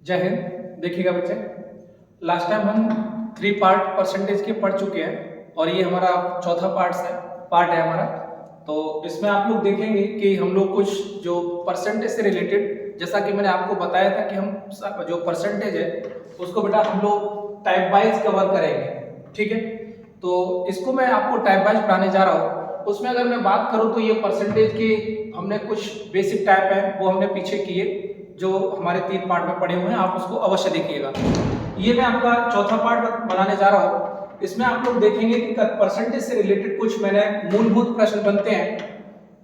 जय हिंद। देखिएगा बच्चे, लास्ट टाइम हम 3 पार्ट परसेंटेज के पढ़ चुके हैं और ये हमारा चौथा पार्ट है हमारा। तो इसमें आप लोग देखेंगे कि हम लोग कुछ जो परसेंटेज से रिलेटेड, जैसा कि मैंने आपको बताया था कि हम जो परसेंटेज है उसको बेटा हम लोग टाइप वाइज कवर करेंगे, ठीक है। तो इसको मैं आपको टाइप वाइज पढ़ाने जा रहा हूँ। उसमें अगर मैं बात करूँ तो ये परसेंटेज के हमने कुछ बेसिक टाइप है वो हमने पीछे किए, जो हमारे 3 पार्ट में पढ़े हुए हैं, आप उसको अवश्य देखिएगा। ये मैं आपका चौथा पार्ट बनाने जा रहा हूँ। इसमें आप लोग देखेंगे कि परसेंटेज से रिलेटेड कुछ मैंने मूलभूत प्रश्न बनते हैं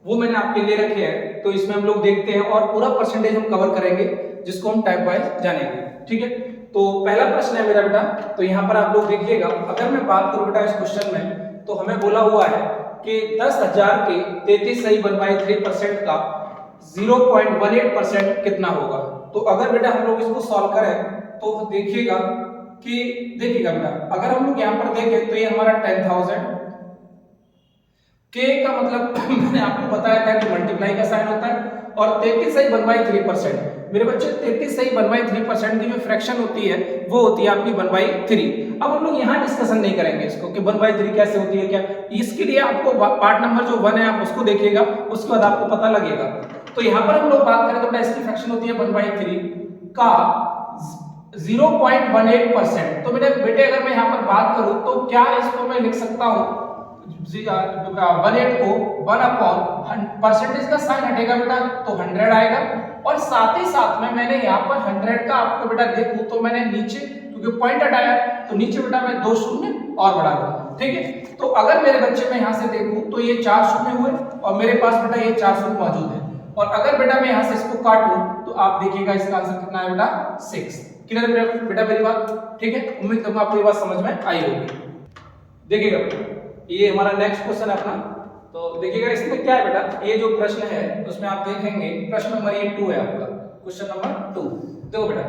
वो मैंने आपके लिए रखे हैं। तो इसमें हम लोग देखते हैं और पूरा परसेंटेज हम कवर करेंगे, जिसको हम टाइप वाइज जानेंगे, ठीक है। तो पहला प्रश्न है मेरा बेटा, तो यहाँ पर आप लोग देखिएगा। अगर मैं बात करूँ बेटा इस क्वेश्चन में, तो हमें बोला हुआ है कि 10,000 के 33 सही 1/3% का 0.18% कितना होगा। तो अगर बेटा हम लोग इसको सॉल्व करें तो देखिएगा बेटा, अगर हम लोग यहाँ पर देखें तो ये हमारा 10,000 के का मतलब मैंने आपको बताया था कि मल्टीप्लाई का साइन होता है, और 33 सही 1/3%। मेरे बच्चे 33 सही 1/3% की जो फ्रैक्शन होती है वो होती है आपकी 1/3। अब हम लोग यहाँ डिस्कशन नहीं करेंगे इसको कि 1/3 कैसे होती है क्या। इसके लिए आपको पार्ट नंबर जो 1 है आप उसको देखिएगा, उसके बाद आपको पता लगेगा। तो यहाँ पर हम लोग बात करें तो इसकी फ्रैक्शन होती है 1/3 का 0.18%। तो बेटे अगर मैं यहाँ पर बात करूं तो क्या इसको मैं लिख सकता हूं 18 को 1 परसेंटेज का साइन हटेगा बेटा तो 100 आएगा, और साथ ही साथ में मैंने यहाँ पर 100 का आपको बेटा देखूं तो मैंने नीचे क्योंकि पॉइंट हटाया तो नीचे बेटा मैं 2 शून्य और बढ़ा दूंगा, ठीक है। तो अगर मेरे बच्चे में यहाँ से देखूं तो ये 4 शून्य हुए और मेरे पास बेटा ये 4 शून्य मौजूद है, और अगर बेटा मैं यहाँ से इसको काटूं तो आप देखिएगा इसका आंसर कितना है बेटा 6। क्लियर बेटा मेरी बात, ठीक है। उम्मीद करूंगा आपको ये बात समझ में आई होगी। देखिएगा ये हमारा नेक्स्ट क्वेश्चन है अपना। तो देखिएगा इसमें क्या है बेटा, ये जो प्रश्न है उसमें आप देखेंगे प्रश्न नंबर 2 है आपका, क्वेश्चन नंबर 2। देखो बेटा,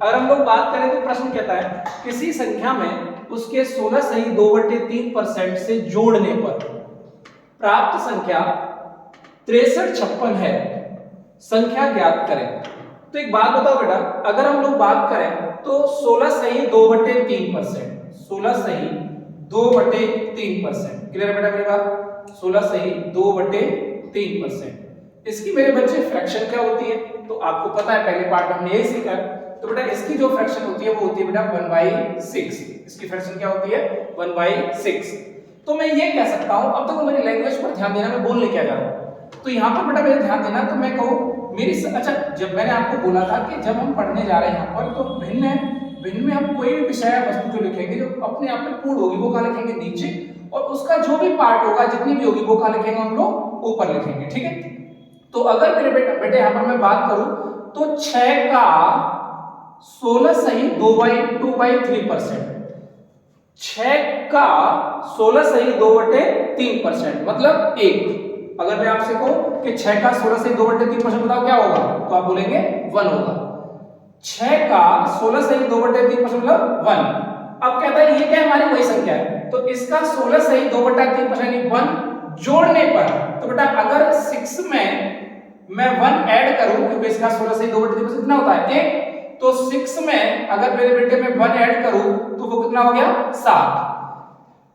अगर हम लोग बात करें तो प्रश्न कहता है किसी संख्या में उसके 16 सही 2/3% से जोड़ने पर प्राप्त संख्या 6356 है, संख्या ज्ञात करें। तो एक बात बताओ बेटा, अगर हम लोग बात करें तो 16 सही 2/3%, 16 सही 2/3%। क्लियर बेटा मेरी बात, 16 सही 2/3%। इसकी मेरे बच्चे फ्रैक्शन क्या होती है तो आपको पता है, पहले पार्ट में हमने यही सीखा है। तो बेटा इसकी जो फ्रैक्शन होती है वो होती है बेटा 1/6। इसकी फ्रैक्शन क्या होती है 1/6। तो मैं ये कह सकता हूं, अब देखो मेरी लैंग्वेज पर ध्यान देना, मैं बोलने क्या जा रहा हूं। तो यहाँ पर बेटा मेरे ध्यान देना, तो मैं कहूँ अच्छा जब मैंने आपको बोला था कि जब हम पढ़ने जा रहे हैं यहाँ पर तो भिन्न में हम कोई भी विषय वस्तु जो लिखेंगे जो अपने आप में पूर्ण होगी वो कहाँ लिखेंगे नीचे, और उसका जो भी पार्ट होगा जितनी भी होगी वो कहाँ लिखेंगे हम लोग ऊपर लिखेंगे, ठीक है। तो अगर मेरे बेटे यहाँ पर मैं बात करूं तो 6 का 16 सही 2/3%, 6 का 16 सही 2/3% मतलब 1। अगर मैं आपसे कहूं कि 6 का 16 सही 2/3% बताओ क्या होगा, तो आप बोलेंगे 1 होगा। 6 का 16 सही 2/3% मतलब 1। अब कहता है ये क्या हमारी वही संख्या है, तो इसका 16 सही 2/3% 1 जोड़ने पर, तो बेटा अगर 6 में मैं 1 ऐड करूं क्योंकि इसका 16 सही 2/3% कितना होता है 1, तो 6 में अगर मेरे बेटे में 1 ऐड करूं तो वो कितना हो गया 7।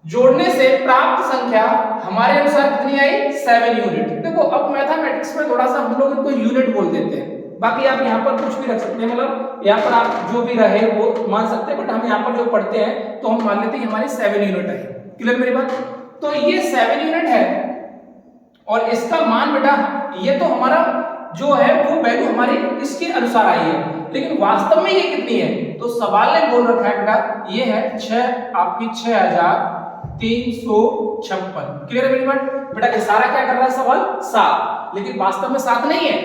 जोड़ने से प्राप्त संख्या हमारे अनुसार कितनी आई 7 यूनिट। देखो अब मैथमेटिक्स में थोड़ा सा हम लोग इनको यूनिट बोल देते हैं, बाकी आप यहाँ पर कुछ भी रख सकते हैं, मतलब यहाँ पर आप जो भी रहे वो मान सकते हैं, बट हम यहाँ पर जो पढ़ते हैं तो हम मान लेते हैं हमारी 7 यूनिट है। क्लियर मेरी बात, तो ये 7 यूनिट है और इसका मान बेटा ये तो हमारा जो है वो वैल्यू हमारी इसके अनुसार आई है, लेकिन वास्तव में ये कितनी है, तो सवाल ने बोल रखा है बेटा ये है 6356। क्लियर है मेरी बात बेटा, इशारा क्या कर रहा है सवाल 7, लेकिन वास्तव में 7 नहीं है,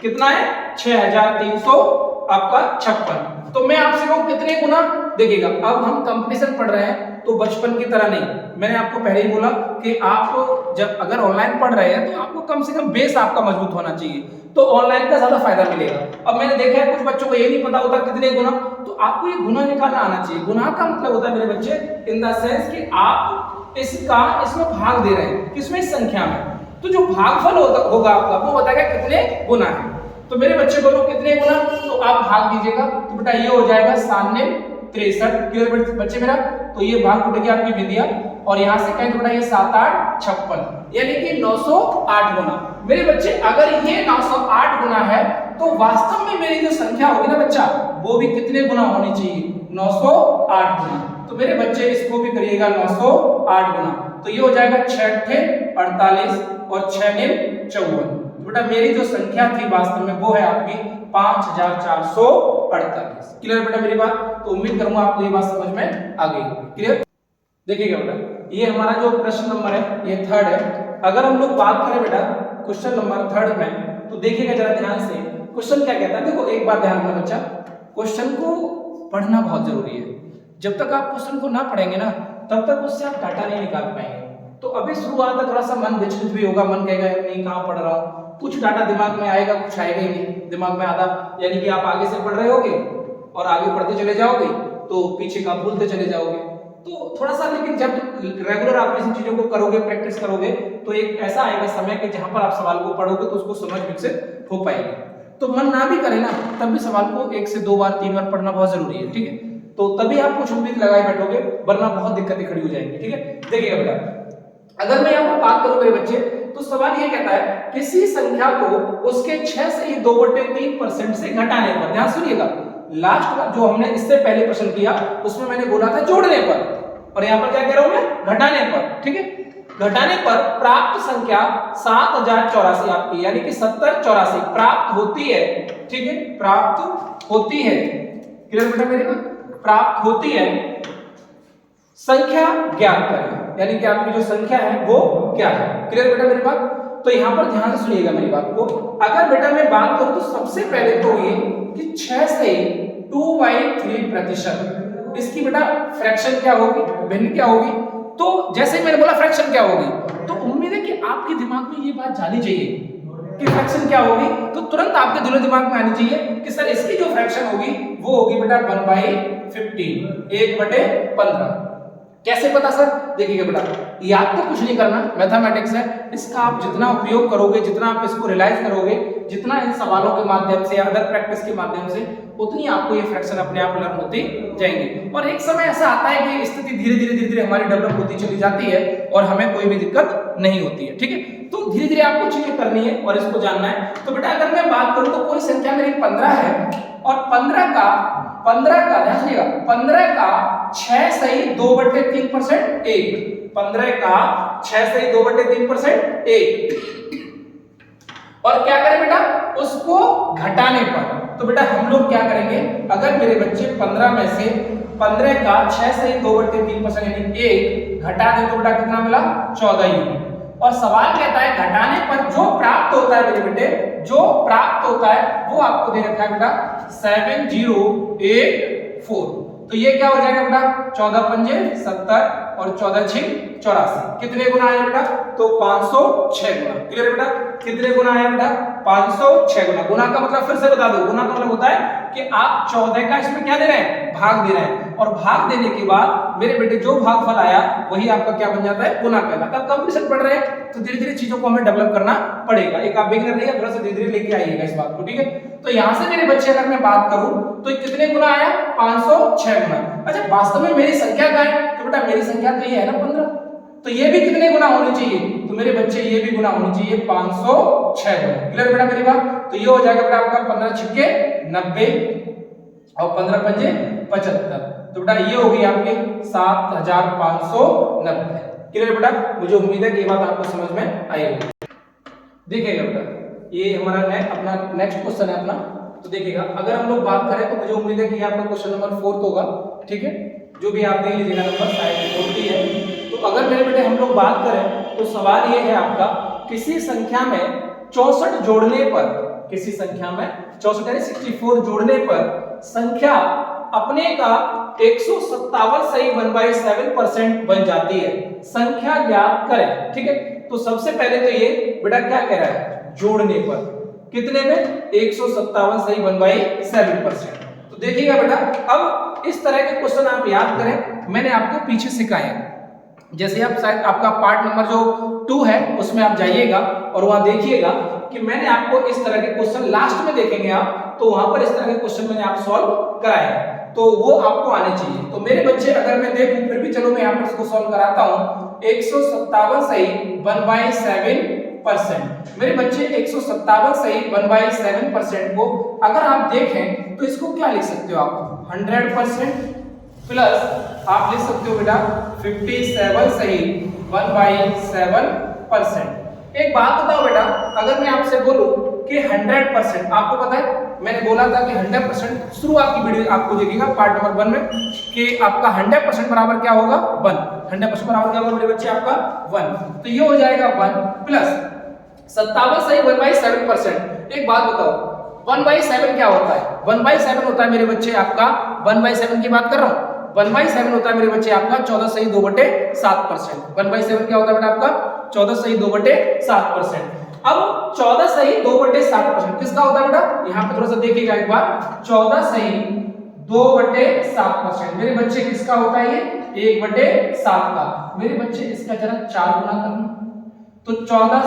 कितना है 6356। तो मैं आपसे कहूं कितने गुना, देखिएगा अब हम कंपटीशन पढ़ रहे हैं तो बचपन की तरह नहीं। मैंने आपको पहले ही बोला कि आप जब अगर ऑनलाइन पढ़ रहे हैं तो आपको कम से कम बेस आपका मजबूत होना चाहिए, तो ऑनलाइन का ज्यादा फायदा मिलेगा। अब मैंने देखा है कुछ बच्चों को ये नहीं पता होता कितने गुना, तो आपको ये गुना निकालना आना चाहिए। गुना का मतलब होता है मेरे बच्चे इन द सेंस कि आप इसमें भाग दे रहे हैं, किसमें संख्या में, तो जो भागफल होगा आपका वो बताएगा कितने गुना है। तो मेरे बच्चे बोलो कितने गुना, तो आप भाग दीजिएगा, तो बेटा ये हो जाएगा 7 ने 63। क्लियर बच्चे मेरा? तो ये भाग टूटेगी आपकी बिंदिया, और यहाँ से कहें तो बेटा ये 7 8 56, यानी कि 908 गुना। मेरे बच्चे अगर ये 908 गुना है तो वास्तव में मेरी जो संख्या होगी ना बच्चा, वो भी कितने गुना होनी चाहिए? 908 गुना। तो मेरे बच्चे इसको भी करिएगा 908 गुना, तो ये हो जाएगा 6 48 और 6 ने 54। बेटा मेरी जो संख्या थी वास्तव में वो है आपकी 5448। क्लियर बेटा मेरी बात? तो उम्मीद करूंगा आपको ये बात समझ में आ गई। क्लियर? देखिएगा बेटा, ये हमारा जो प्रश्न नंबर है ये 3rd है। अगर हम लोग बात करें बेटा क्वेश्चन नंबर 3rd में, तो देखिएगा जरा ध्यान से क्वेश्चन क्या कहता है। देखो एक बात ध्यान रखना बच्चा, क्वेश्चन को पढ़ना बहुत जरूरी है। जब तक आप क्वेश्चन को ना पढ़ेंगे ना, तब तक उससे आप डाटा नहीं निकाल पाएंगे। तो अभी शुरुआत में थोड़ा सा मन विचलित भी होगा, मन कहेगा नहीं कहाँ पढ़ रहा हूँ, कुछ डाटा दिमाग में आएगा, कुछ आएगा ही नहीं दिमाग में आधा, यानी कि आप आगे से पढ़ रहे होगे और आगे पढ़ते चले जाओगे तो पीछे का भूलते चले जाओगे। तो थोड़ा सा, लेकिन जब रेगुलर आप इन चीजों को करोगे, प्रैक्टिस करोगे, तो एक ऐसा आएगा समय कि जहां पर आप सवाल को पढ़ोगे तो उसको समझ विकसित हो पाएगी। तो मन ना भी करे ना, तब भी सवाल को 1 से 2 बार 3 बार पढ़ना बहुत जरूरी है। ठीक है? तो तभी आप कुछ उम्मीद लगाए बैठोगे, वरना बहुत दिक्कतें खड़ी हो जाएंगी। ठीक है? देखिएगा बेटा, अगर मैं यहाँ पर बात करूं मेरे बच्चे, तो सवाल ये कहता है किसी संख्या को उसके 6 से ही 2/3% से घटाने पर। ध्यान सुनिएगा, लास्ट बार जो हमने इससे पहले प्रश्न किया उसमें मैंने बोला था जोड़ने पर, और यहाँ पर क्या कह रहा हूं मैं? घटाने पर। ठीक है? घटाने पर प्राप्त संख्या 7084 आपकी, यानी कि 7084 प्राप्त होती है। ठीक है? प्राप्त होती है। क्लियर बेटा मेरे को? प्राप्त होती है, संख्या ज्ञात करें, यानी कि आपकी जो संख्या है वो क्या है। क्लियर बेटा मेरी बात? तो यहां पर ध्यान से सुनिएगा मेरी बात को। अगर बेटा मैं बात करूं तो सबसे पहले तो ये कि 6 से 2/3%, इसकी बेटा फ्रैक्शन क्या होगी, भिन्न क्या होगी। तो जैसे ही मैंने बोला फ्रैक्शन क्या होगी, तो उम्मीद है कि आपके दिमाग में ये बात जानी चाहिए कि फ्रैक्शन क्या होगी, तो तुरंत आपके दिलो दिमाग में आनी चाहिए कि सर इसकी जो फ्रैक्शन होगी वो होगी बेटा 1/15, 1/15। कैसे पता सर? देखिएगा बेटा, याद तो कुछ नहीं करना, मैथमेटिक्स है, इसका आप जितना उपयोग करोगे, जितना आप इसको रियलाइज करोगे, जितना इन सवालों के माध्यम से, अदर प्रैक्टिस के माध्यम से, उतनी आपको ये फ्रैक्शन अपने आप लर्न होती जाएंगी। और एक समय ऐसा आता है कि स्थिति धीरे धीरे हमारी डेवलप होती चली जाती है और हमें कोई भी दिक्कत नहीं होती है। ठीक है? तो धीरे धीरे आपको चीजें करनी है और इसको जानना है। तो बेटा अगर मैं बात करूं तो कोई संख्या मेरी 15 है, और 15 का ध्यान सुनिएगा, 15 का 6 से ही 2/3% 1, 15 का 6 से ही 2/3% 1, और क्या करें बेटा? उसको घटाने पर। तो बेटा हम लोग क्या करेंगे, अगर मेरे बच्चे 15 में से 15 का 6 से ही 2/3% यानी 1 घटा दे तो बेटा कितना मिला? 14 यूनिट। और सवाल कहता है घटाने पर जो प्राप्त होता है मेरे बेटे, जो प्राप्त होता है वो आपको दे रखा है बेटा 7084। तो ये क्या हो जाएगा बेटा? 14 पंजे 70 और 14 6 84। कितने गुना आया बेटा? तो 506 गुना। क्लियर बेटा? कितने गुना आया बेटा? 506 गुना। गुना का मतलब फिर से बता दो, गुना का मतलब होता है कि आप 14 का इसमें क्या दे रहे हैं? भाग दे रहे हैं, और भाग देने के बाद मेरे बेटे जो भागफल आया वही आपका क्या बन जाता है? गुना कहलाता है। कंपटीशन पढ़ रहे हैं तो धीरे धीरे चीजों को हमें डेवलप करना पड़ेगा। एक आप बिगिनर नहीं है, थोड़ा सा धीरे धीरे लेके आइएगा इस बात को। ठीक है? तो यहां से मेरे बच्चे अगर मैं बात करूं तो कितने गुना आया? 506 गुना। अच्छा वास्तव में मेरी संख्या क्या है? तो बेटा मेरी संख्या तो ये है ना 15, तो ये भी कितने गुना होनी चाहिए? तो मेरे बच्चे ये भी गुना होनी चाहिए 506 गुना। क्लियर बेटा मेरी बात? तो ये हो जाएगा बेटा आपका 15 छिक्के 90 और 15 पंजे 75। तो बेटा ये होगी आपकी 7590। क्लियर बेटा? मुझे उम्मीद है कि ये बात आपको समझ में आई होगी। देखिएगा बेटा, ये हमारा अपना नेक्स्ट क्वेश्चन है अपना। तो देखिएगा, अगर हम लोग बात करें तो मुझे उम्मीद है कि आपका क्वेश्चन नंबर 4 होगा। ठीक है? जो भी आप देख लीजिएगा नंबर शायद 40 है। तो अगर मेरे बेटे हम लोग बात करें तो सवाल ये है आपका, किसी संख्या में 64 जोड़ने पर, किसी संख्या में 64 जोड़ने पर संख्या अपने का 157 से ही 1/7% बन जाती है। संख्या ज्ञात करें। ठीक है? तो सबसे पहले तो ये बेटा क्या कह रहा है? जोड़ने पर। कितने में? 157 से ही 1/7%। तो देखिएगा बेटा, अब इस तरह के क्वेश्चन आप याद करें, मैंने आपको पीछे सिखाए। जैसे आप शायद आपका पार्ट नंबर जो 2 है उसमें आप जाइएगा और वहां देखिएगा कि मैंने आपको इस तरह के क्वेश्चन लास्ट में देखेंगे आप, तो वहां पर इस तरह के क्वेश्चन मैंने आप सॉल्व कराए, तो वो आपको आने चाहिए। तो मेरे बच्चे अगर मैं देखूं, फिर भी चलो मैं यहाँ पर इसको सॉल्व कराता हूँ। 157 सही 1/7%। मेरे बच्चे 157 सही 1/7% को अगर आप देखें तो इसको क्या लिख सकते हो आप, 100% प्लस आप लिख सकते हो बेटा 57 सही 1/7%। एक बात बताओ बेटा, अगर मैं आपसे बोलूं कि 100%, आपको पता है मैंने बोला था कि 100% शुरुआत की वीडियो आपको देखिएगा पार्ट नंबर 1 में कि आपका 100% बराबर क्या होगा 1। 100% बराबर क्या होगा मेरे बच्चे आपका 1। तो ये हो जाएगा 1 प्लस 57 सही 1/7%। एक बात बताओ 1/7 क्या होता है? 1/7 होता है मेरे बच्चे आपका 1/7 की बात कर रहा हूं। 1/7 होता है मेरे बच्चे आपका 14 सही 2/7%। 1/7 क्या होता है बेटा आपका 14 सही 2/7%। अब 14 सही 2/7% किसका होता है बेटा? यहां पे थोड़ा सा देखिएगा एक बार, 14 सही 2/7% मेरे बच्चे किसका होता है? ये 1/7 का। मेरे बच्चे इसका जरा 4 गुना करना, तो 14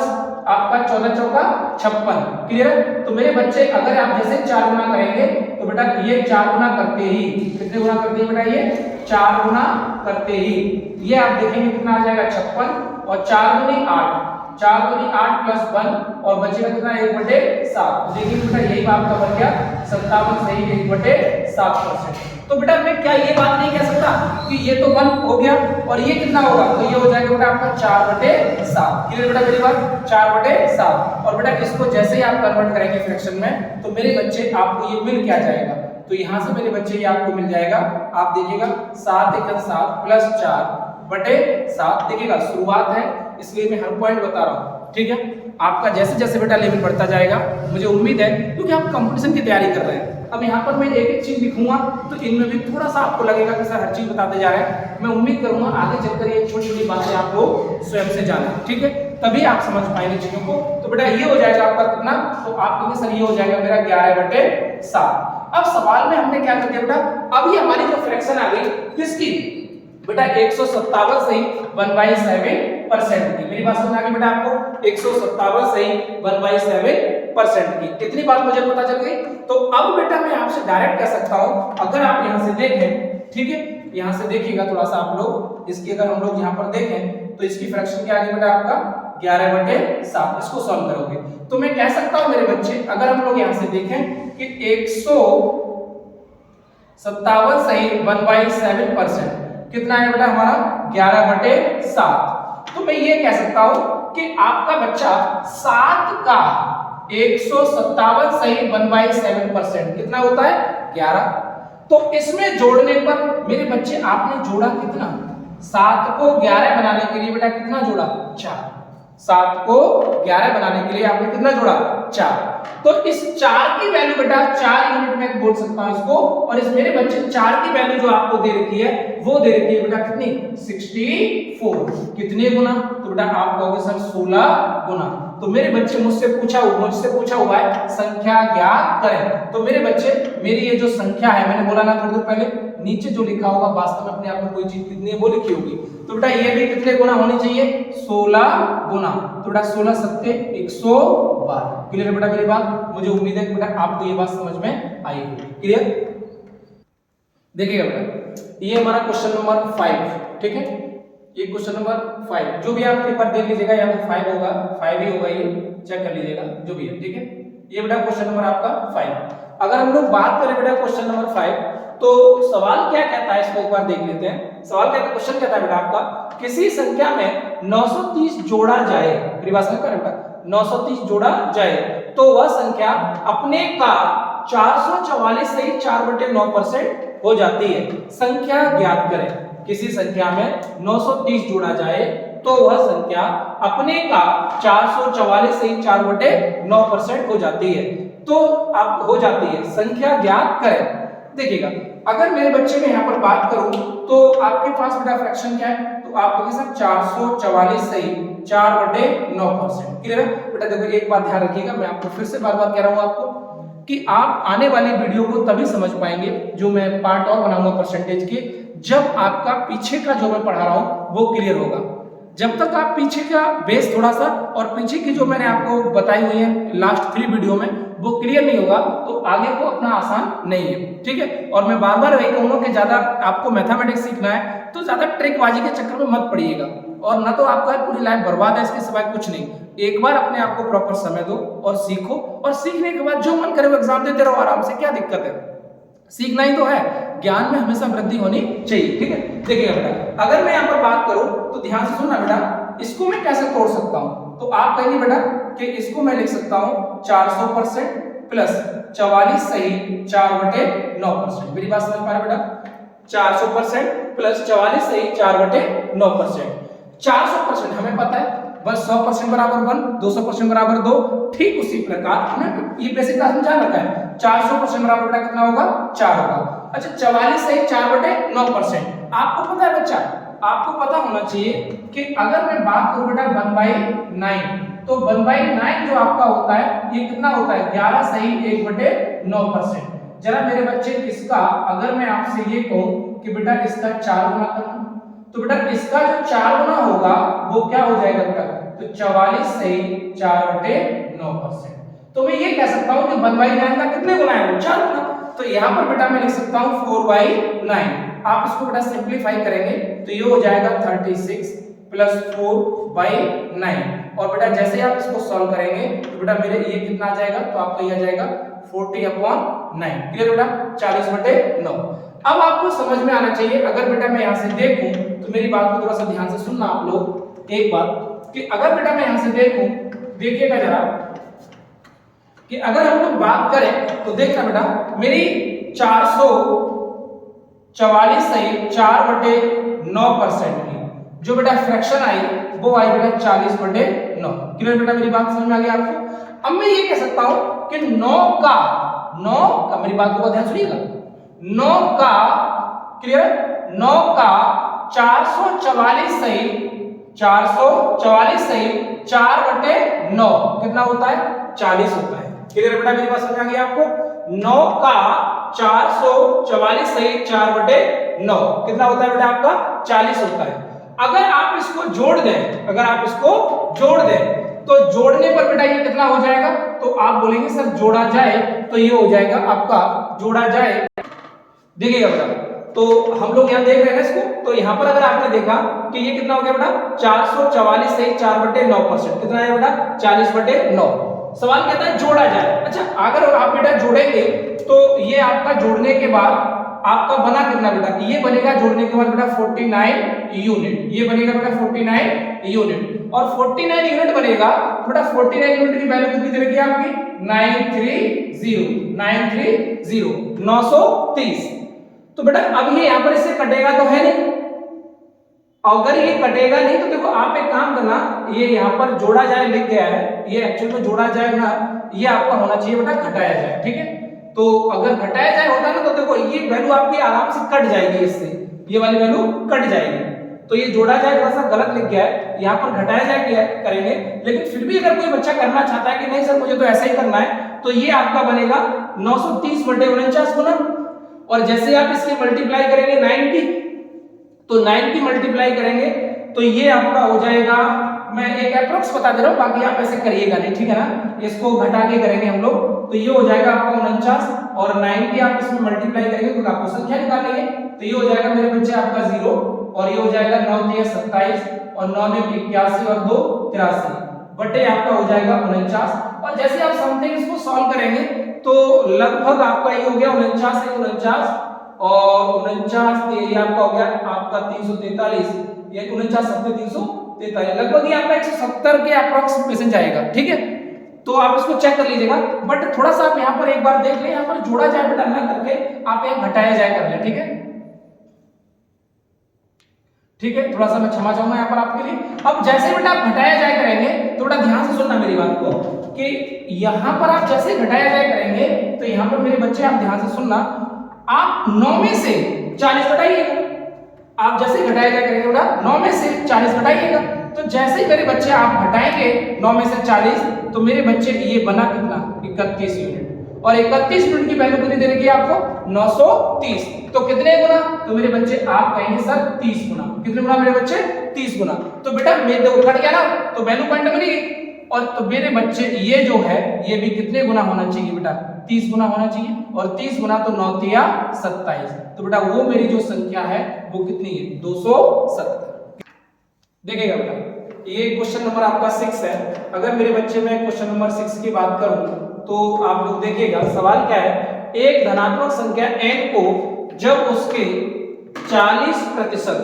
आपका 14 चौका 56। क्लियर है? तो मेरे बच्चे अगर आप जैसे 4 गुना करेंगे तो बेटा ये 4 गुना करते ही कितने गुना करते हैं बेटा? ये 4 गुना करते ही ये आप देखेंगे कितना आ जाएगा 56 और 4 दूनी 8, 4 दूनी 8 प्लस 1 और बचेगा कितना 1/7। देखिए बेटा यही बात का बन गया 57 सही 1/7%। तो बेटा मैं क्या ये बात नहीं कह सकता कि ये तो 1 हो गया और ये कितना होगा? तो ये हो जाएगा बेटा आपका 4/7। क्लियर बेटा मेरी बात? 4/7। और बेटा इसको जैसे ही आप कन्वर्ट करेंगे फ्रैक्शन में तो मेरे बच्चे आपको ये मिल क्या जाएगा? तो यहां से मेरे बच्चे ये आपको मिल जाएगा, आप देखिएगा 7 × 7 प्लस 4/7। देखिएगा शुरुआत है इसलिए मैं हर पॉइंट बता रहा हूं, ठीक है? आपका जैसे जैसे बेटा लेवल बढ़ता जाएगा, मुझे उम्मीद है क्योंकि आप कंपटीशन की तैयारी कर रहे हैं। अब यहाँ पर मैं एक एक चीज लिखूंगा तो इनमें भी थोड़ा सा आपको लगेगा कि सर हर चीज बताते जा रहे हैं। मैं उम्मीद करूंगा आगे चलकर ये छोटी छोटी बातें आप लोग स्वयं से जाने, ठीक है? तभी आप समझ पाएंगे चीजों को। तो बेटा ये हो जाएगा आपका कितना? तो आप कहेंगे सर ये हो जाएगा मेरा 11/7। अब सवाल में हमने क्या कर दिया बेटा? अभी हमारी जो फ्रैक्शन आ गई किसकी बेटा? 157 सही 1/7% की। मेरी बात समझ आ गई बेटा आपको? 157 सही 1/7% की। इतनी बात मुझे पता चल गई। तो अब बेटा मैं आपसे डायरेक्ट कह सकता हूं, अगर आप यहां से देखें, ठीक है, यहां से देखिएगा थोड़ा सा आप लोग, इसकी अगर हम लोग यहां पर देखें तो इसकी फ्रैक्शन क्या आ गई बेटा आपका 11/7। इसको सॉल्व करोगे तो मैं कह सकता हूं मेरे बच्चे, अगर हम लोग यहां से देखें कि 157 सही 1/7% कितना है बेटा हमारा 11/7। तो मैं ये कह सकता हूं कि आपका बच्चा 7 का 157 सही 1/7% कितना होता है 11। तो इसमें जोड़ने पर मेरे बच्चे आपने जोड़ा कितना? 7 को 11 बनाने के लिए बेटा कितना जोड़ा? 4। 7 को 11 बनाने के लिए आपने कितना जोड़ा? 4। तो इस 4 की वैल्यू बेटा 4 यूनिट में बोल सकता हूं इसको, और इस मेरे बच्चे 4 की वैल्यू जो आपको दे रखी है वो दे रखी है बेटा कितनी? 64। कितने गुना? तो बेटा आप कहोगे सर 16 गुना। तो मेरे बच्चे मुझसे पूछा हुआ है संख्या ज्ञात करें। तो मेरे बच्चे मेरी ये जो संख्या है, मैंने बोला ना थोड़ी देर पहले, नीचे जो लिखा होगा वास्तव में अपने आप में कोई चीज कितनी है वो लिखी होगी। तो बेटा ये भी कितने गुना होनी चाहिए? 16 गुना। तो बेटा 16 सत्ते 112। क्लियर है बेटा मेरी बात? मुझे उम्मीद है कि बेटा आपको ये बात समझ में आई होगी। क्लियर? देखिएगा बेटा ये हमारा क्वेश्चन नंबर 5, ठीक है? ये क्वेश्चन नंबर 5 जो भी आप पेपर देख लीजिएगा, या तो 5 होगा 5 ही होगा, ये चेक कर लीजिएगा जो भी है, ठीक है? ये बेटा क्वेश्चन नंबर आपका 5। अगर हम लोग बात करें बेटा क्वेश्चन नंबर 5 तो सवाल क्या कहता है इसको एक बार देख लेते हैं। सवाल क्या क्वेश्चन कहता है बेटा आपका, किसी संख्या में 930 जोड़ा जाए, मेरी बात समझ पा रहे बेटा? 930 जोड़ा जाए तो वह संख्या अपने का 444 सही 4/9% हो जाती है। संख्या ज्ञात करें। किसी संख्या में 930 जोड़ा जाए तो वह संख्या अपने का 444 सही 4/9% हो जाती है। तो अब हो जाती है, संख्या ज्ञात करें। देखिएगा अगर मेरे बच्चे में यहाँ पर बात करूं तो आपके पास बेटा फ्रैक्शन क्या है? तो आप कहेंगे सर 444 सही 4/9%। क्लियर है बेटा? देखो एक बात ध्यान रखिएगा, मैं आपको फिर से बार बार कह रहा हूं आपको कि आप आने वाली वीडियो को तभी समझ पाएंगे जो मैं पार्ट और बनाऊंगा परसेंटेज के, जब आपका पीछे का जो मैं पढ़ा रहा हूं वो क्लियर होगा। जब तक आप पीछे का बेस थोड़ा सा और पीछे की जो मैंने आपको बताई हुई है लास्ट 3 वीडियो में वो क्लियर नहीं होगा तो आगे को अपना आसान नहीं है, ठीक है। और मैं बार बार वही कहूंगा कि ज्यादा आपको मैथमेटिक्स सीखना है तो ज्यादा ट्रिकबाजी के चक्कर में मत पड़िएगा, और ना तो आपका पूरी लाइफ बर्बाद है इसके सिवाय कुछ नहीं। एक बार अपने आप को प्रॉपर समय दो और सीखो, और सीखने के बाद जो मन करे वो एग्जाम देते रहो आराम से, क्या दिक्कत है, सीखना ही तो है। ज्ञान में हमेशा वृद्धि होनी चाहिए, ठीक है। देखिएगा बेटा, अगर मैं यहाँ पर बात करूं तो ध्यान से सुनना बेटा, इसको मैं कैसे तोड़ सकता हूं, तो आप कहेंगे बेटा कि इसको मैं लिख सकता हूं 400% प्लस 44 सही 4/9%। मेरी बात समझ पा रहे बेटा, 400% प्लस 44 सही 4/9%। 400% हमें पता है बस 100% बराबर 1, 200% बराबर 2, ठीक उसी प्रकार हमें ये बेसिक क्लास में जान रखा है 400% बराबर बेटा कितना होगा 4 होगा। अच्छा 44 सही 4/9%। आपको पता है बच्चा, आपको पता होना चाहिए कि अगर मैं बात करूं बेटा 1/9 तो 1/9 जो आपका होता है ये कितना होता है 11 सही 1/9%। जरा मेरे बच्चे इसका अगर मैं आपसे ये कहूं कि बेटा इसका 4 गुना करना तो बेटा इसका जो 4 गुना होगा वो क्या हो जाएगा बेटा, तो 44 सही 4/9%। तो मैं ये कह सकता हूं कि 1/9 का कितने गुना है, 4 गुना। तो यहां पर बेटा मैं लिख सकता हूं 4/9। आप इसको बेटा सिंपलीफाई करेंगे तो ये हो जाएगा 36 प्लस 4/9। और बेटा जैसे आप इसको सॉल्व करेंगे तो बेटा मेरे ये कितना आ जाएगा, तो आपका ये आ जाएगा 40/9। क्लियर बेटा, 40/9। अब आपको समझ में आना चाहिए, अगर बेटा मैं यहां से देखूं तो मेरी बात को थोड़ा सा ध्यान से सुनना आप लोग एक बार, कि अगर बेटा मैं यहां से देखूं, देखिएगा जरा कि अगर हम लोग बात करें तो देखना बेटा मेरी 444 सही 4/9% की जो बेटा फ्रैक्शन आई वो आई बेटा 40/9। क्लियर बेटा, मेरी बात समझ में आ गई आपको। अब मैं ये कह सकता हूं कि 9 का मेरी बात को ध्यान सुनिएगा, 9 का क्लियर 9 का 444 सही 4/9 कितना होता है 40 होता है। क्लियर बेटा, मेरी बात समझ आ गई आपको। 9 का 444 सही 4/9 कितना होता है बेटा आपका 40 होता है। अगर आप इसको जोड़ दें, तो जोड़ने पर बेटा ये कितना हो जाएगा, तो आप बोलेंगे सर जोड़ा जाए तो ये हो जाएगा आपका जोड़ा जाए। देखिएगा बेटा, तो हम लोग यहाँ देख रहे हैं ना इसको, तो यहाँ पर अगर आपने देखा कि ये कितना हो गया बेटा 444 सही 4/9%, कितना है बेटा 40/9। सवाल कहता है जोड़ा जाए। अच्छा अगर आप बेटा जोड़ेंगे तो ये आपका जोड़ने के बाद आपका बना कितना बेटा, ये बनेगा जोड़ने के बाद बेटा 49 यूनिट, ये बनेगा बेटा 49 यूनिट। और 49 यूनिट बनेगा बेटा, 49 यूनिट की वैल्यू कितनी दे रखी है आपकी 930। तो बेटा अब ये यहां पर इससे कटेगा तो है नहीं, अगर ये कटेगा नहीं तो देखो आप एक काम करना, ये यहां पर जोड़ा जाए लिख गया है, ये एक्चुअल में जोड़ा जाए ना, ये आपका होना चाहिए बेटा घटाया जाए, ठीक है। तो अगर घटाया जाए होता ना तो देखो ये वैल्यू आपकी आराम से कट जाएगी, इससे ये वाली वैल्यू कट जाएगी। तो ये जोड़ा जाए थोड़ा सा गलत लिख गया है, यहाँ पर घटाया जाए किया करेंगे, लेकिन फिर भी अगर कोई बच्चा करना चाहता है कि नहीं सर मुझे तो ऐसा ही करना है, तो ये आपका बनेगा 930/49 गुना, और जैसे आप इसकी मल्टीप्लाई करेंगे 9 की, तो 9 की मल्टीप्लाई करेंगे तो ये आपका हो जाएगा, मैं एक अप्रोक्स बता दे रहा हूं, बाकी आप ऐसे करिएगा नहीं, ठीक है ना। इसको घटा के करेंगे हम लोग तो ये हो जाएगा आपका 49, और 9 की आप इसमें मल्टीप्लाई करेंगे तो आपको संख्या निकालनी है, तो ये हो जाएगा मेरे बच्चे आपका 0, और ये हो जाएगा 9 × 27 और 9 × 81 और 2 83 बटे आपका हो जाएगा 49। और जैसे आप समथिंग इसको सॉल्व करेंगे तो लगभग आपका ये हो गया 49 और 49 ये आपका हो गया आपका 343, ये 49 7 343, लगभग ये आपका 170 के अप्रोक्सीमेशन जाएगा, ठीक है। तो आप इसको चेक कर लीजिएगा, बट थोड़ा सा आप यहाँ पर एक बार देख लें, यहाँ पर जोड़ा जाए बेटा ना करके आप यहाँ घटाया जाए कर ले, ठीक है, ठीक है। थोड़ा सा मैं क्षमा चाहूंगा यहाँ पर आपके लिए। अब जैसे बेटा आप घटाया जाए करेंगे तो बेटा ध्यान से सुनना मेरी बात को, कि यहाँ पर आप जैसे घटाया जाए करेंगे तो यहाँ पर मेरे बच्चे आप ध्यान से सुनना, आप 9 में से 40 घटाइएगा। आप जैसे घटाया जाए करेंगे बेटा 9 में से 40 घटाइएगा, तो जैसे ही मेरे बच्चे आप घटाएंगे 9 में से 40 तो मेरे बच्चे ये बना कितना 31 यूनिट। और 31 यूनिट की वैल्यू कितनी दे रखी है आपको 930। तो कितने गुना, तो मेरे बच्चे आप कहेंगे सर 30 गुना। कितने गुना मेरे बच्चे 30 गुना। तो बेटा मेरे देखो कट गया ना, तो वैल्यू पॉइंट बनेगी। और तो मेरे बच्चे ये जो है ये भी कितने गुना होना चाहिए बेटा 30 गुना होना चाहिए। और 30 गुना तो 9 तिया 27। तो बेटा वो मेरी जो संख्या है वो कितनी है 270। देखिएगा बेटा ये क्वेश्चन नंबर आपका 6 है। अगर मेरे बच्चे में क्वेश्चन नंबर 6 की बात करूं तो आप लोग देखिएगा सवाल क्या है। एक धनात्मक संख्या n को जब उसके 40%,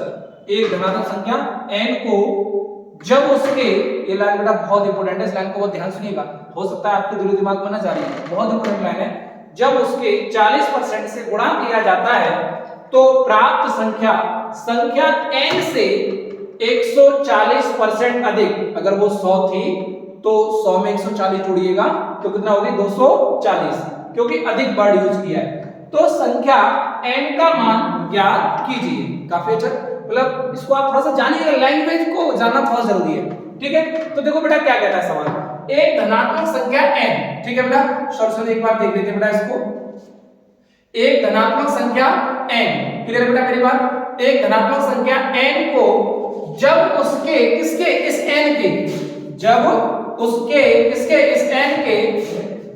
एक धनात्मक संख्या n को जब उसके, ये लाइन बेटा बहुत इंपॉर्टेंट है, इस लाइन को बहुत ध्यान सुनिएगा, हो सकता है आपके दिलो दिमाग में ना जा रही है, बहुत इंपॉर्टेंट लाइन है। जब उसके 40% से गुणा किया जाता है तो प्राप्त संख्या n से 140% अधिक, अगर वो 100 थी तो 100 में 140 जोड़िएगा तो कितना होगी 240, क्योंकि अधिक वर्ड यूज किया है। तो संख्या n का मान ज्ञात कीजिए। काफी अच्छा, मतलब इसको आप थोड़ा सा जानिएगा, लैंग्वेज को जानना बहुत जरूरी है, ठीक है। तो देखो बेटा क्या कहता है सवाल, एक धनात्मक संख्या n, ठीक है बेटा, सॉल्यूशन एक बार देख लेते हैं बेटा इसको। एक धनात्मक संख्या n, क्लियर है बेटा मेरी बात। एक धनात्मक संख्या n को जब उसके किसके, इस n के, जब उसके किसके, इस n के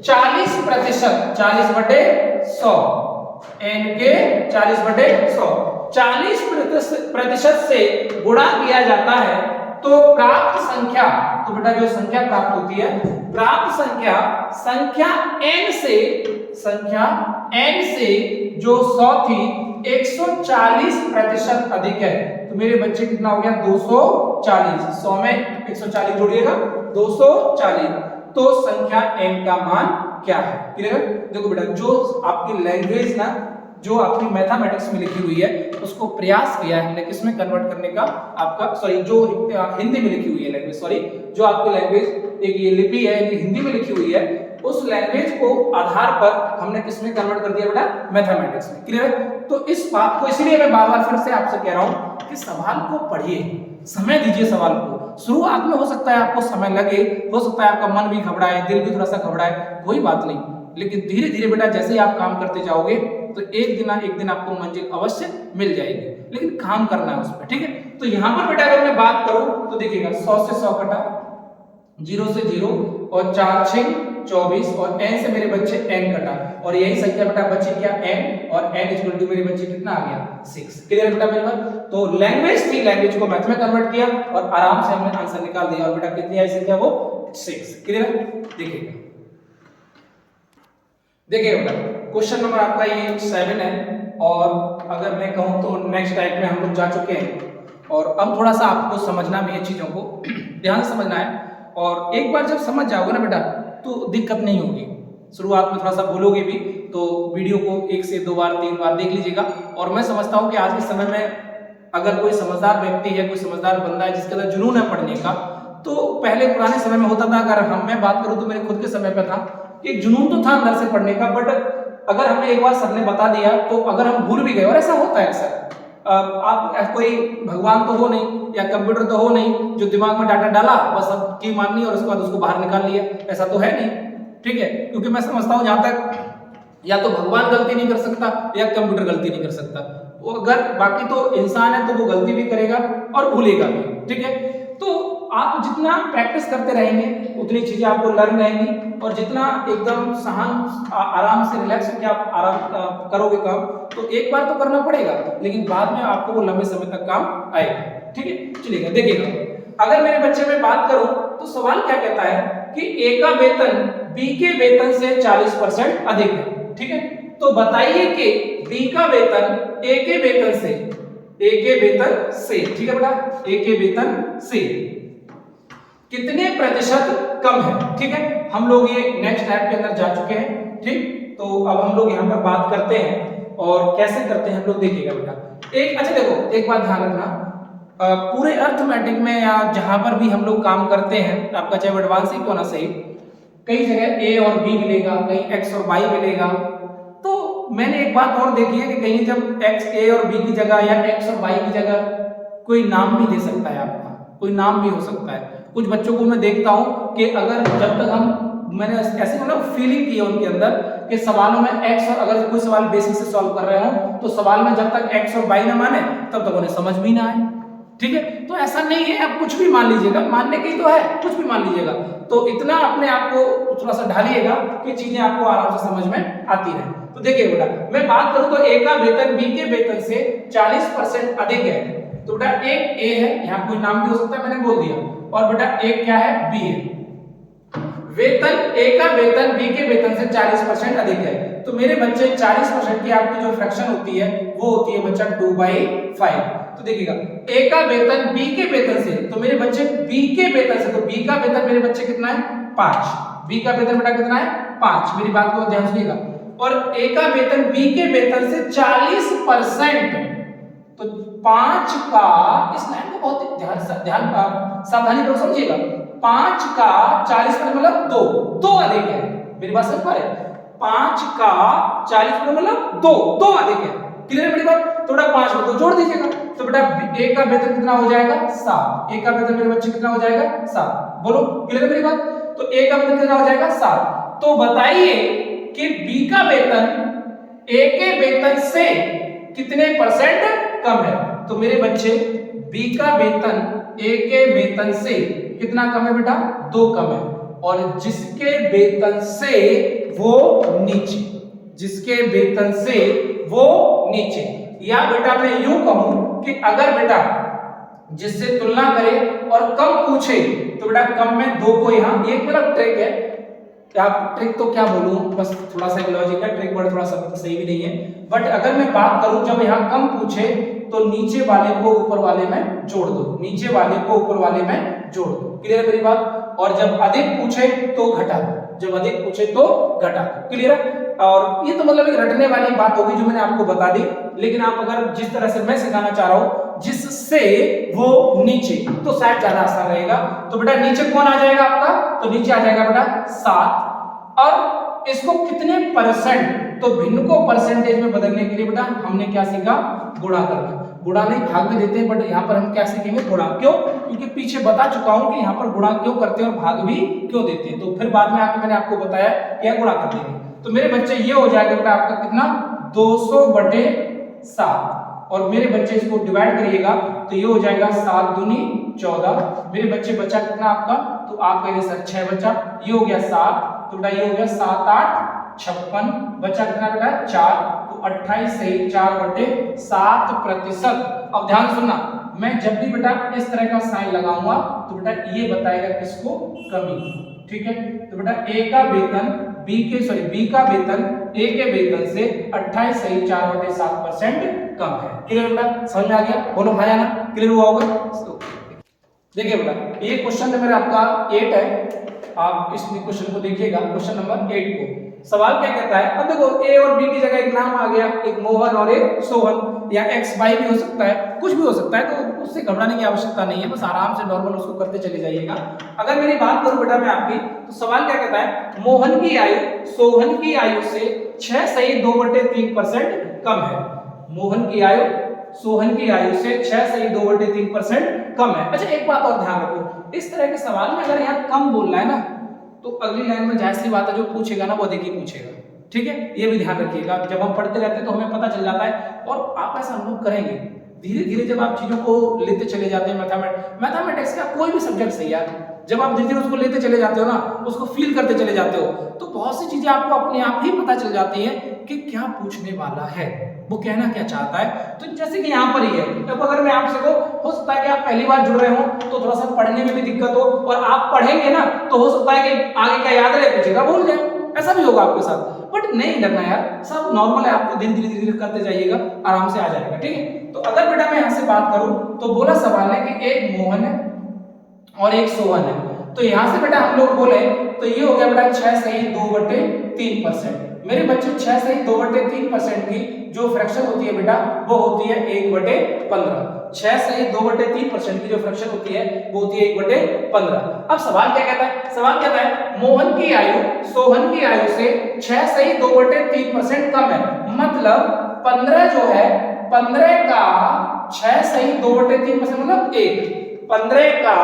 40%, 40/100, n के 40/100, 40% से गुणा किया जाता है तो प्राप्त संख्या, तो बेटा जो संख्या प्राप्त होती है, प्राप्त संख्या n से जो 100 थी 140% अधिक है। तो मेरे बच्चे कितना हो गया 240, 100 में 140 जोड़िएगा 240। तो संख्या n का मान क्या है, क्लियर है। देखो बेटा जो आपकी लैंग्वेज ना, जो आपकी मैथमेटिक्स में लिखी हुई है उसको प्रयास किया है हमने किसमें कन्वर्ट करने का, आपका सॉरी जो हिंदी में लिखी हुई है लैंग्वेज, सॉरी जो आपकी लैंग्वेज एक ये लिपि है हिंदी में लिखी हुई है, उस लैंग्वेज को आधार पर हमने किसमें कन्वर्ट कर दिया बेटा मैथमेटिक्स में, क्लियर है। तो इस बात को इसलिए मैं बार-बार फिर से आपसे कह रहा हूं कि सवाल को पढ़िए, समय दीजिए सवाल को। शुरुआत में हो सकता है आपको समय लगे, हो सकता है आपका मन भी घबराए, दिल भी थोड़ा सा घबराए, कोई बात नहीं, लेकिन धीरे धीरे बेटा जैसे ही आप काम करते जाओगे तो एक दिन आपको मंजिल अवश्य मिल जाएगी, लेकिन काम करना है उस पर, ठीक है। तो यहाँ पर बेटा अगर मैं बात करूं तो देखिएगा 100 से 100 कटा, 0 से 0 और 4 6 24 और n से मेरे बच्चे n कटा, और यही संख्या बेटा बची क्या n, और n इक्वल टू मेरे बच्चे कितना आ गया 6, क्लियर है बेटा मेरे बात। तो लैंग्वेज थी, लैंग्वेज को मैथ में कन्वर्ट किया और आराम से हमने आंसर निकाल दिया, और बेटा कितनी आई संख्या वो 6, क्लियर है। देखिएगा बेटा क्वेश्चन नंबर आपका ये 7 है, और अगर मैं कहूं तो नेक्स्ट टाइप में हम लोग जा चुके हैं, और अब थोड़ा सा आपको समझना भी है, चीजों को ध्यान से समझना है, और एक बार जब समझ जाओगे ना बेटा तो दिक्कत नहीं होगी। शुरुआत में थोड़ा सा भूलोगे भी तो वीडियो को 1 से 2 बार 3 बार देख लीजिएगा। और मैं समझता हूं कि आज के समय में अगर कोई समझदार व्यक्ति है, कोई समझदार बंदा है जिसके अंदर जुनून है पढ़ने का, तो पहले पुराने समय में होता था, अगर मैं बात करूं तो मेरे खुद के समय पे था, एक जुनून तो था अंदर से पढ़ने का, बट अगर हमें एक बार सर ने बता दिया तो अगर हम भूल भी गए, और ऐसा होता है अक्सर, आप कोई भगवान तो हो नहीं या कंप्यूटर तो हो नहीं जो दिमाग में डाटा डाला बस अब की माननी और उसके बाद उसको बाहर निकाल लिया, ऐसा तो है नहीं, ठीक है। क्योंकि मैं समझता हूं जहां तक या तो भगवान गलती नहीं कर सकता या कंप्यूटर गलती नहीं कर सकता, वो अगर बाकी तो इंसान है तो वो गलती भी करेगा और भूलेगा भी, ठीक है। तो आप जितना प्रैक्टिस करते रहेंगे उतनी चीजें आपको लर्न रहेंगी, और जितना एकदम आराम से रिलैक्स होकर आप आराम करोगे काम, तो एक बार तो करना पड़ेगा लेकिन बाद में आपको वो लंबे समय तक काम आएगा, ठीक है। चलिएगा देखिएगा, अगर मेरे बच्चे में बात करूं तो सवाल क्या कहता है कि ए का वेतन बी के वेतन से 40% अधिक है, ठीक है। तो बताइए कि बी का वेतन ए के वेतन से, ठीक है बेटा, ए के वेतन से कितने प्रतिशत कम है, ठीक है। हम लोग ये नेक्स्ट टाइप के अंदर जा चुके हैं, ठीक। तो अब हम लोग यहाँ पर बात करते हैं, और कैसे करते हैं हम लोग देखिएगा बेटा। एक अच्छा देखो, एक बात ध्यान रखना, पूरे अर्थमेटिक में या जहां पर भी हम लोग काम करते हैं, आपका चाहे एडवांस ही क्यों ना सही, कई जगह ए और बी मिलेगा, कहीं एक्स और वाई मिलेगा। तो मैंने एक बात और देखी है कि कहीं जब एक्स ए और बी की जगह या एक्स और वाई की जगह कोई नाम भी दे सकता है, आपका कोई नाम भी हो सकता है। कुछ बच्चों को मैं देखता हूं कि अगर जब तक हम मैंने ऐसे मतलब फीलिंग की है उनके अंदर कि सवालों में x और अगर कोई सवाल बेसिक से सॉल्व कर रहे हो तो सवाल में जब तक x और y ना माने तब तक उन्हें समझ भी ना आए। ठीक है, तो ऐसा नहीं है आप कुछ भी मान लीजिएगा, मानने की तो है, कुछ भी मान लीजिएगा, तो इतना अपने आप को थोड़ा सा ढालिएगा कि चीजें आपको आराम से समझ में आती रहे। तो देखिए बेटा, मैं बात करूं तो A का वेतन B के वेतन से 40% अधिक है, तो बेटा एक A है, यहाँ कोई नाम भी हो सकता है, मैंने बोल दिया, और बेटा एक क्या है, B है। वेतन A का वेतन B के वेतन से 40% अधिक है, तो मेरे बच्चे 40% की आपकी जो फ्रैक्शन होती है वो होती है बच्चा 2/5। तो देखिएगा A का वेतन B के वेतन से, तो मेरे बच्चे B के वेतन से, तो B का वेतन मेरे बच्चे कितना है, 5। B का वेतन बेटा कितना है, 5। मेरी बात को ध्यान सुनिएगा। और A का वेतन B के वेतन से 40%, तो 5 का, इस लाइन को बहुत ध्यान सावधानी पूर्वक समझिएगा। 5 का 40% मतलब 2 अधिक है। मेरी बात समझ पा रहे हैं? 5 का 40% मतलब 2 अधिक है। क्लियर है मेरी बात? तो बेटा 5 में 2 जोड़ दीजिएगा, तो बेटा A का वेतन कितना हो जाएगा, 7। A का वेतन मेरे बच्चे कितना हो जाएगा, 7। बोलो क्लियर है मेरी बात? तो A का वेतन कितना हो जाएगा, 7। तो बताइए कि B का वेतन A के वेतन से कितने परसेंट कम है? तो मेरे बच्चे B का वेतन A के वेतन से कितना कम है बेटा, 2 कम है, और जिसके वेतन से वो नीचे, जिसके वेतन से वो नीचे, या बेटा मैं यूं कहूं कि अगर बेटा जिससे तुलना करे और कम पूछे तो बेटा कम में 2 को यहां, ये मतलब ट्रिक है, क्या ट्रिक तो क्या बोलूं, बस थोड़ा सा लॉजिक है, ट्रिक वर्ड थोड़ा सा सही भी नहीं है, बट अगर मैं बात करूं जब यहां कम पूछे तो नीचे वाले को ऊपर वाले में जोड़ दो, नीचे वाले को ऊपर वाले में जोड़ दो। क्लियर है मेरी बात? और जब अधिक पूछे तो घटा दो, जब अधिक पूछे तो घटा दो। क्लियर है? और ये तो मतलब एक रटने वाली बात होगी जो मैंने आपको बता दी, लेकिन आप अगर जिस तरह से मैं सिखाना चाह रहा हूं जिससे वो नीचे, तो शायद ज्यादा आसान रहेगा। तो बेटा नीचे कौन आ जाएगा आपका, तो नीचे आ जाएगा बेटा 7। और इसको कितने परसेंट, तो भिन्न को परसेंटेज में बदलने के लिए बेटा हमने क्या सीखा, गुणा करना। गुणा नहीं भाग में देते हैं, बट यहाँ पर हम क्या सीखेंगे, गुणा। क्यों? क्योंकि पीछे बता चुका हूं कि यहाँ पर गुणा क्यों करते हैं और भाग भी क्यों देते हैं, तो फिर बाद में आके मैंने आपको बताया क्या गुणा कर देंगे। तो मेरे बच्चे ये हो जाएगा बेटा आपका कितना, 200/7, और मेरे बच्चे इसको डिवाइड करिएगा तो ये हो जाएगा 7 दूनी 14। मेरे बच्चे बचा कितना आपका, तो आप कहेंगे सर 6 बचा, ये हो गया 7, तो बेटा ये हो गया 7 8 56, बचा कितना बेटा 4, तो 28 सही 4/7%। अब ध्यान सुनना, मैं जब भी बेटा इस तरह का साइन लगाऊंगा तो बेटा ये बताएगा किसको, कमी। ठीक है, तो बेटा A का वेतन B का वेतन A के वेतन से 28 सही 4/7% कम है। क्लियर बेटा? समझ में आ गया? बोलो भाई आना, क्लियर हुआ होगा? देखिए बेटा ये क्वेश्चन नंबर आपका 8 है, आप इस क्वेश्चन को देखिएगा, क्वेश्चन नंबर 8 को। सवाल क्या कहता है, अब देखो A और B की जगह एक नाम आ गया, एक मोहन और एक सोहन, या एक्स वाई भी हो सकता है, कुछ भी हो सकता है, तो उससे घबराने की आवश्यकता नहीं है, बस आराम से नॉर्मल उसको करते चले जाइएगा। अगर मेरी बात करूं बेटा मैं आपकी, तो सवाल क्या कहता है, मोहन की आयु सोहन की आयु से 6 सही 2/3% कम है। मोहन की आयु सोहन की आयु से 6 सही 2/3% कम है। अच्छा एक बात और ध्यान रखो, इस तरह के सवाल में अगर यहाँ कम बोल रहा है ना, तो अगली लाइन में जाहिर सी बात है जो पूछेगा ना वो अधिक ही पूछेगा। ठीक है, ये भी ध्यान रखिएगा, जब हम पढ़ते रहते हैं तो हमें पता चल जाता है, और आप ऐसा अनुभव करेंगे धीरे धीरे जब आप चीजों को लेते चले जाते हैं। मैथमेटिक्स का कोई भी सब्जेक्ट सही है, जब आप धीरे धीरे उसको लेते चले जाते हो ना, उसको फील करते चले जाते हो, तो बहुत सी चीजें आपको अपने आप ही पता चल जाती हैं कि क्या पूछने वाला है, वो कहना क्या चाहता है। तो जैसे कि यहाँ पर ही है, अब अगर मैं आपसे हो सकता है कि आप पहली बार जुड़ रहे हो तो थोड़ा सा पढ़ने में भी दिक्कत हो, और आप पढ़ेंगे ना तो हो सकता है कि आगे क्या याद रहे पूछेगा भूल जाए, ऐसा भी होगा आपके साथ। बट नहीं डरना यार, सब नॉर्मल है, आपको धीरे धीरे करते जाइएगा, आराम से आ जाएगा। ठीक है, तो अगर बेटा मैं यहाँ से बात करूं तो बोला सवाल है कि एक मोहन है और एक सोहन है, तो यहां से बेटा हम लोग बोले तो ये हो गया बेटा 6 सही 2/3%। मेरे बच्चे 6 सही 2/3% की जो फ्रैक्शन होती है बेटा वो होती है 1/15। 6 सही 2/3% की जो फ्रैक्शन होती है वो होती है 1/15। अब सवाल क्या कहता है, सवाल कहता है मोहन की आयु सोहन की आयु से 6 सही 2/3% कम है, मतलब 15 जो है 15 का 6 सही 2/3% मतलब 1, 15 का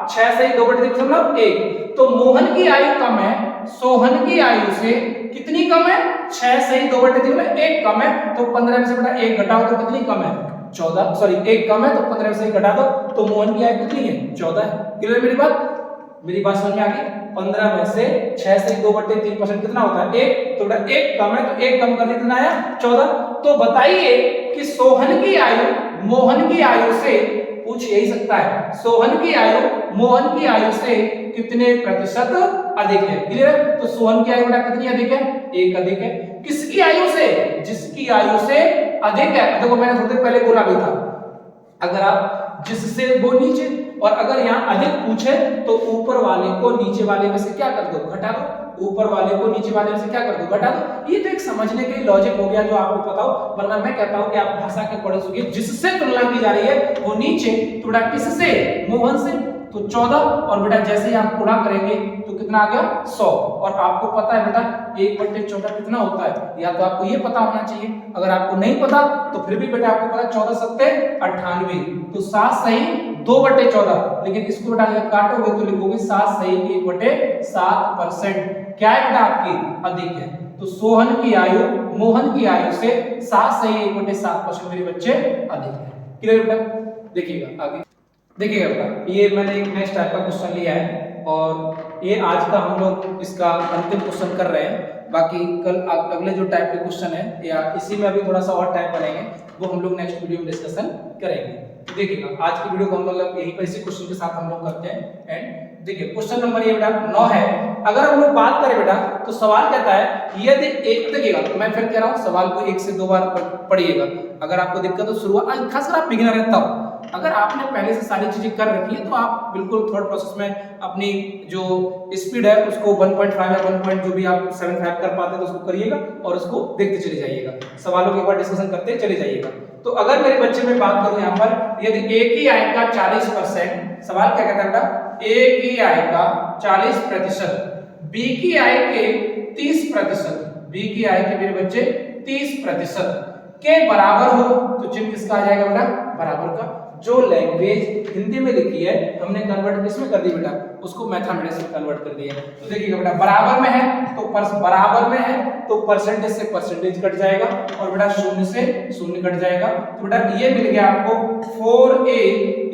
6 सही 2/3% मतलब 1, तो मोहन की आयु कम है सोहन की आयु से कितनी कम है? 6 सही 2/3 में 1 कम है, तो 15 में से बेटा 1 घटाओ तो कितनी कम है? 14, सॉरी 1 कम है तो 15 में से 1 घटा दो तो मोहन की आयु कितनी है? 14 है। क्लियर मेरी बात समझ में आ गई? 15 में से 6 से 2/3% कितना होता है? 1, तो बेटा 1 कम है तो 1 कम करने कितना आया? 14। तो बताइए कि सोहन की आयु मोहन की आयु से, पूछ यही सकता है, सोहन की आयु मोहन की आयु से कितने प्रतिशत अधिक है? क्लियर? तो सोहन की आयु बेटा कितनी अधिक है? 1 अधिक है। किसकी आयु से? जिसकी आयु से अधिक है। देखो मैंने थोड़ी देर पहले बोला भी था, अगर आप जिससे वो नीचे, और अगर यहाँ अधिक पूछे तो ऊपर वाले को नीचे वाले में से क्या कर दो? घटा दो। ऊपर वाले को नीचे वाले में से क्या कर दो? घटा दो। ये तो एक समझने के लिए लॉजिक हो गया जो आपको पता हो, वरना मैं कहता हूं कि आप भाषा के पढ़े होंगे, जिससे तुलना की जा रही है वो नीचे, तो बेटा किससे? मोहन से, तो 14, और बेटा जैसे ही आप गुणा करेंगे तो कितना आ गया? 100। और आपको पता है बेटा 1/14 कितना होता है? या तो आपको ये पता होना चाहिए, अगर आपको नहीं पता तो फिर भी बेटा आपको पता 14 सत्ते 98, तो 7 सही 2/14, लेकिन इसको बेटा जब काटोगे तो लिखोगे 7 सही 1/7%। क्या है बेटा? आपकी अधिक है। तो सोहन की आयु मोहन की आयु से 7 सही 1/7% मेरे बच्चे अधिक है। क्लियर बेटा? देखिएगा आगे, देखिएगा बेटा ये मैंने एक नेक्स्ट टाइप का क्वेश्चन लिया है, और ये आज का हम लोग इसका अंतिम क्वेश्चन कर रहे हैं। बाकी कल अगले जो टाइप के क्वेश्चन है या इसी में अभी थोड़ा सा और टाइप बनेंगे, वो हम लोग नेक्स्ट वीडियो में डिस्कशन करेंगे। तो देखिएगा आज की वीडियो को हम मतलब यहीं पर इसी क्वेश्चन के साथ हम लोग करते हैं। एंड देखिए क्वेश्चन नंबर ये बेटा 9 है। अगर हम लोग बात करें बेटा तो सवाल कहता है यदि एक, देखिएगा मैं फिर कह रहा हूँ सवाल को 1 से 2 बार पढ़िएगा। अगर आपको दिक्कत हो शुरुआत, खासकर आप बिगिनर है तब, अगर आपने पहले से सारी चीजें कर रखी है तो आप बिल्कुल थर्ड प्रोसेस में अपनी जो स्पीड है उसको 1.5 या 1. जो भी आप 75 कर पाते हैं तो उसको करिएगा और उसको देखते चले जाइएगा, सवालों के ऊपर डिस्कशन करते चले जाइएगा। तो अगर मेरे बच्चे में बात करूं यहाँ पर, यदि ए की आय का 40%, सवाल क्या कहता है बेटा? ए की आय का 40%, बी की आय के 30%, बी की आय के मेरे बच्चे 30% के बराबर हो, तो चिन्ह किसका आ जाएगा बेटा? बराबर का। जो लैंग्वेज हिंदी में लिखी है हमने कन्वर्ट किसमें कर दी बेटा? उसको मैथमेटिक्स में कन्वर्ट कर दिया। तो देखिएगा बेटा बराबर में है तो बराबर में है तो परसेंटेज से परसेंटेज कट जाएगा, और बेटा 0 से 0 कट जाएगा। तो बेटा ये मिल गया आपको 4a =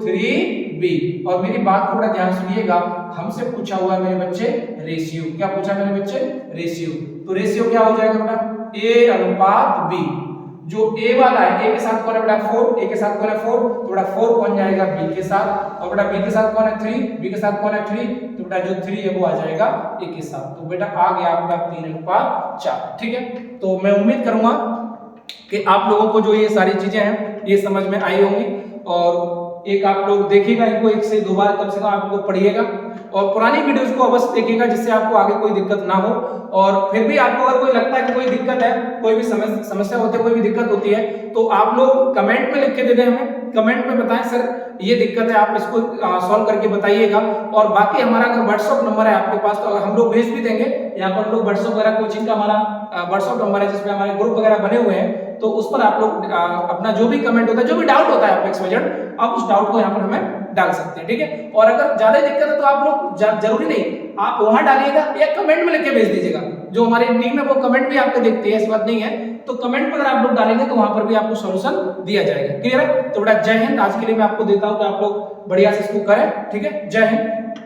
3b। और मेरी बात को बड़ा ध्यान सुनिएगा, हमसे पूछा हुआ है मेरे बच्चे रेशियो। क्या पूछा मेरे बच्चे? रेशियो। तो रेशियो क्या हो जाएगा बेटा? a/b। जो a वाला है, a के साथ कौन है बेटा? 4, a के साथ कौन है? 4, तो बेटा 4 कौन जाएगा? b के साथ, और बेटा b के साथ कौन है? 3, b के साथ कौन है? 3, तो बेटा जो 3 है वो आ जाएगा a के साथ। तो बेटा आ गया आपका 3:4। ठीक है, तो मैं उम्मीद करूंगा कि आप लोगों को जो ये सारी चीजें हैं ये समझ में आई होंगी, और एक आप लोग देखिएगा इनको 1 से 2 बार कम से कम आप लोग पढ़िएगा, और पुरानी वीडियोस को अवश्य देखिएगा जिससे आपको आगे कोई दिक्कत ना हो। और फिर भी आपको अगर कोई लगता है कि कोई दिक्कत है, कोई भी समस्या होती है, कोई भी दिक्कत होती है, तो आप लोग कमेंट में लिख के दे दें हमें, कमेंट में बताएं सर ये दिक्कत है, आप इसको सॉल्व करके बताइएगा। और बाकी हमारा अगर व्हाट्सएप नंबर है आपके पास तो हम लोग भेज भी देंगे, यहाँ पर हम लोग व्हाट्सएप वगैरह कोचिंग का हमारा व्हाट्सएप नंबर है जिसमें हमारे ग्रुप वगैरह बने हुए हैं, तो उस पर आप लोग अपना जो भी कमेंट होता है, जो भी डाउट होता है आपको आप उस डाउट को यहाँ पर हमें डाल सकते हैं। ठीक है, और अगर ज्यादा दिक्कत है तो आप लोग जरूरी नहीं आप वहां डालिएगा या कमेंट में लिख के भेज दीजिएगा, जो हमारी टीम है वो कमेंट भी आपके देखती है, इस बात नहीं है, तो कमेंट पर अगर आप लोग डालेंगे तो वहां पर भी आपको सॉल्यूशन दिया जाएगा। क्लियर है? तो बेटा जय हिंद। आज के लिए मैं आपको देता हूं कि आप लोग बढ़िया से इसको करें। ठीक है, जय हिंद।